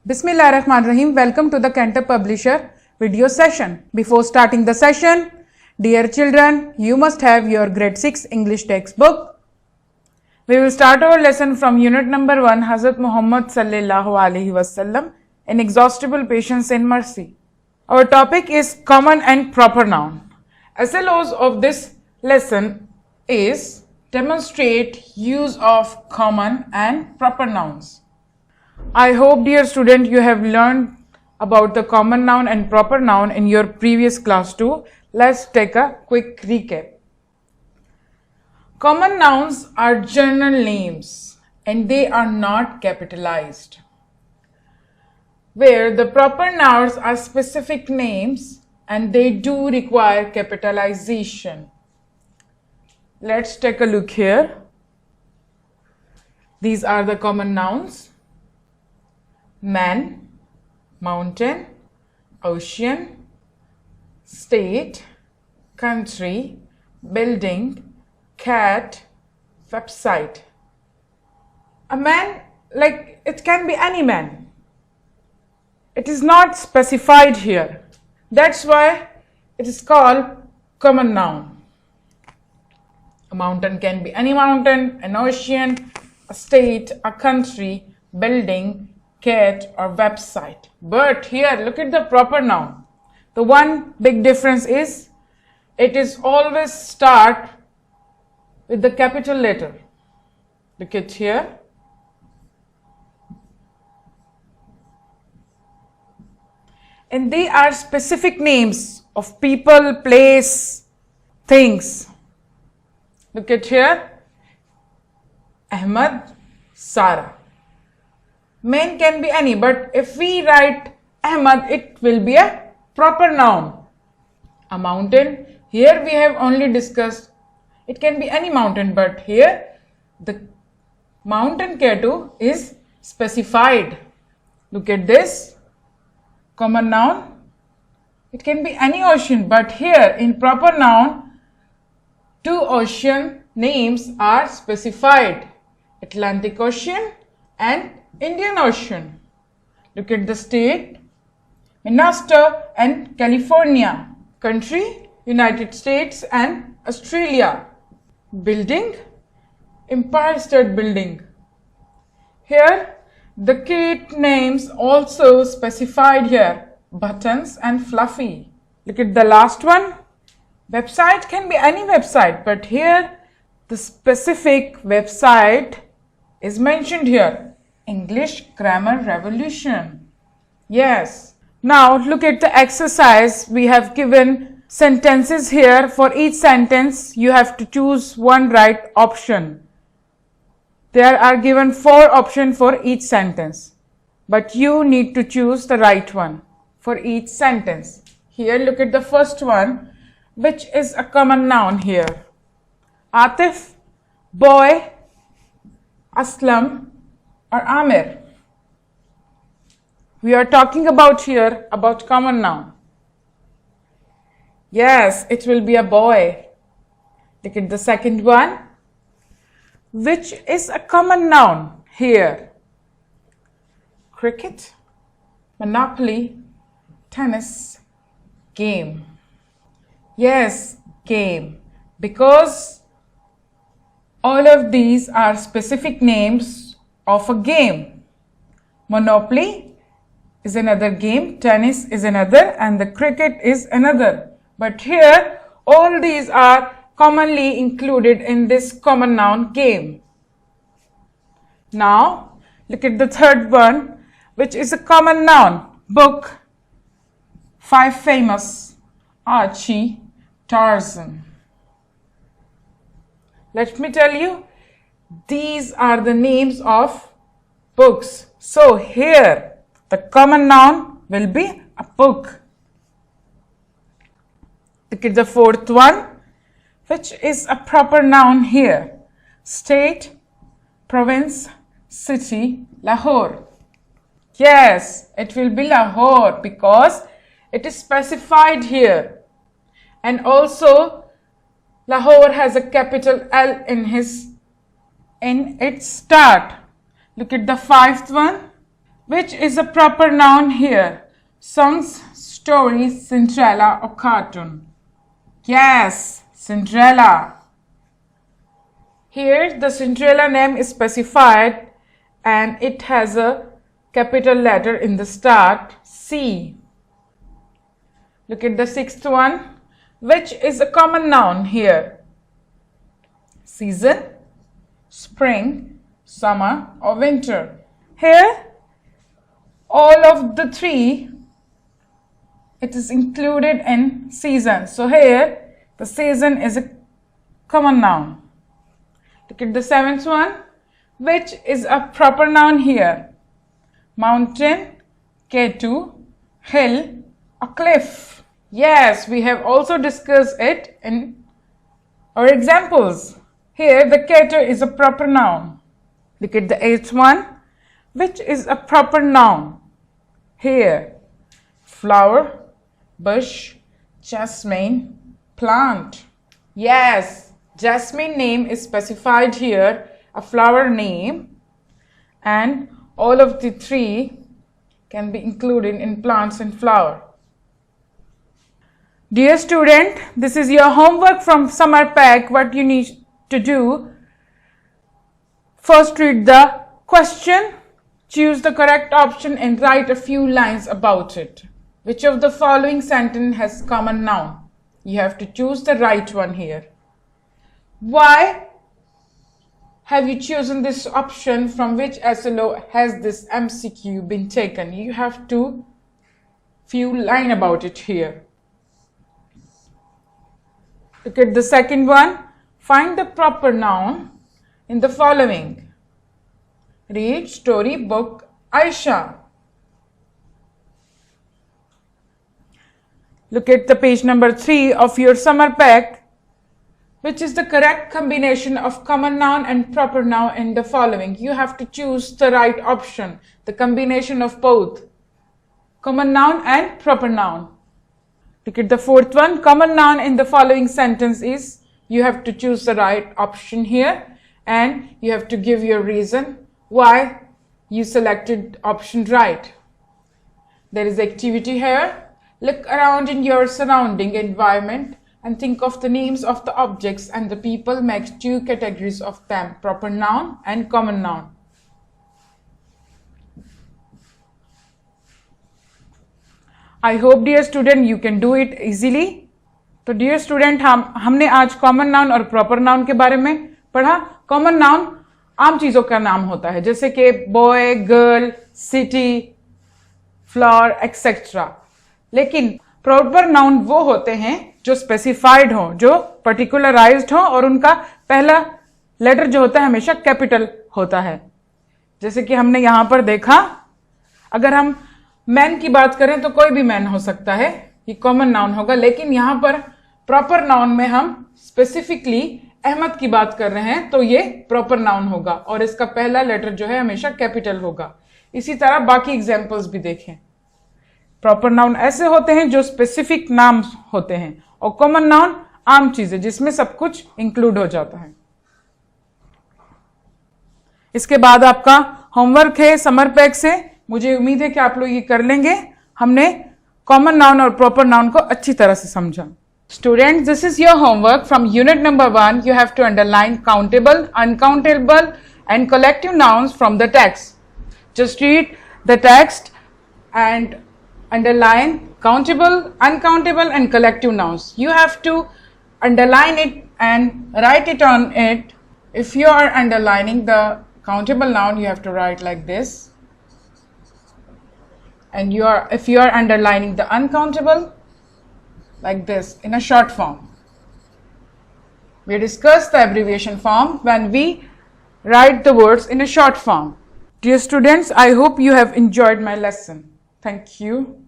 Bismillahirrahmanirrahim. Welcome to the Cantab Publisher video session. Before starting the session, dear children, you must have your grade 6 English textbook. We will start our lesson from unit number 1, Hazrat Muhammad sallallahu alaihi wasallam, inexhaustible patience and mercy. Our topic is common and proper noun. SLOs of this lesson is demonstrate use of common and proper nouns. I hope, dear student, you have learned about the common noun and proper noun in your previous class too. Let's take a quick recap. Common nouns are general names and they are not capitalized, where the proper nouns are specific names and they do require capitalization. Let's take a look here. These are the common nouns: man, mountain, ocean, state, country, building, cat, website. A man, like, it can be any man. It is not specified here. That's why it is called common noun. A mountain can be any mountain, an ocean, a state, a country, building, cat, or website. But here, look at the proper noun. The one big difference is it is always start with the capital letter. Look at here. And they are specific names of people, place, things. Look at here. Ahmad, Sarah. Man can be any, but if we write Ahmad, it will be a proper noun. A mountain, here we have only discussed it can be any mountain, but here the mountain Ketu is specified. Look at this. Common noun, it can be any ocean, but here in proper noun, two ocean names are specified: Atlantic Ocean and Indian Ocean. Look at the state: Minnesota and California. Country: United States and Australia. Building: Empire State Building. Here the cat names also specified here: Buttons and Fluffy. Look at the last one. Website can be any website, but here the specific website is mentioned here: English Grammar Revolution. Yes. Now look at the exercise. We have given sentences here. For each sentence you have to choose one right option. There are given 4 options for each sentence, but you need to choose the right one for each sentence. Here look at the first one, which is a common noun here: Atif, boy, Aslam, or Amir. We are talking about here about common noun. Yes, it will be a boy. Look at the second one, which is a common noun here: cricket, monopoly, tennis, game. Yes, game, because all of these are specific names of a game. Monopoly is another game, tennis is another, and the cricket is another. But here all these are commonly included in this common noun game. Now look at the third one, which is a common noun: book, 5 famous, Archie, Tarzan. Let me tell you, these are the names of books. So here the common noun will be a book. Look at the fourth one, which is a proper noun here: state, province, city, Lahore. Yes, it will be Lahore because it is specified here. And also Lahore has a capital L in its start. Look at the fifth one, Which is a proper noun here? Songs, stories, Cinderella or cartoon? Yes, Cinderella. Here the Cinderella name is specified and it has a capital letter in the start, C. Look at the sixth one. Which is a common noun here? Season, spring, summer or winter? Here all of the three, it is included in season. So here the season is a common noun. Look at the seventh one. Which is a proper noun here? Mountain, K2, hill or cliff? Yes, we have also discussed it in our examples. Here the K2 is a proper noun. Look at the eighth one. Which is a proper noun? Here, flower, bush, jasmine, plant. Yes, jasmine name is specified here, a flower name, and all of the three can be included in plants and flower. Dear student, this is your homework from summer pack. What you need to do, first read the question, choose the correct option and write a few lines about it. Which of the following sentence has common noun? You have to choose the right one here. Why have you chosen this option? From which SLO has this MCQ been taken? You have to few line about it here. Look at the second one. Find the proper noun in the following. Read story book Aisha. Look at the page number 3 of your summer pack. Which is the correct combination of common noun and proper noun in the following? You have to choose the right option, the combination of both common noun and proper noun. Look at the fourth one. Common noun in the following sentence is, you have to choose the right option here and you have to give your reason why you selected option right. There is activity here. Look around in your surrounding environment and think of the names of the objects and the people. Make 2 categories of them, proper noun and common noun. I hope dear student you can do it easily. तो dear student हमने आज common noun और proper noun के बारे में पढ़ा. Common noun आम चीजों का नाम होता है, जैसे कि boy, girl, city, flower etcetera. लेकिन प्रॉपर नाउन वो होते हैं जो स्पेसिफाइड हो, जो पर्टिकुलराइज्ड हो और उनका पहला लेटर जो होता है हमेशा कैपिटल होता है. जैसे कि हमने यहां पर देखा, अगर हम मैन की बात करें तो कोई भी मैन हो सकता है, ये कॉमन नाउन होगा. लेकिन यहां पर प्रॉपर नाउन में हम स्पेसिफिकली अहमद की बात कर रहे हैं तो ये प्रॉपर नाउन होगा और इसका पहला लेटर जो है हमेशा कैपिटल होगा. इसी तरह बाकी एग्जांपल्स भी देखें. प्रॉपर नाउन ऐसे होते हैं जो स्पेसिफिक नाम होते हैं और कॉमन नाउन आम चीजें जिसमें सब कुछ इंक्लूड हो जाता है. इसके बाद आपका होमवर्क है समर पैक से. मुझे उम्मीद है कि आप लोग ये कर लेंगे. हमने कॉमन नाउन और प्रॉपर नाउन को अच्छी तरह से समझा. Students, this is your homework from unit number 1. You have to underline countable, uncountable and collective nouns from the text. Just read the text and underline countable, uncountable and collective nouns. You have to underline it and write it on it. If you are underlining the countable noun, you have to write like this. And if you are underlining the uncountable, like this in a short form. We discussed the abbreviation form when we write the words in a short form. Dear students, I hope you have enjoyed my lesson. Thank you.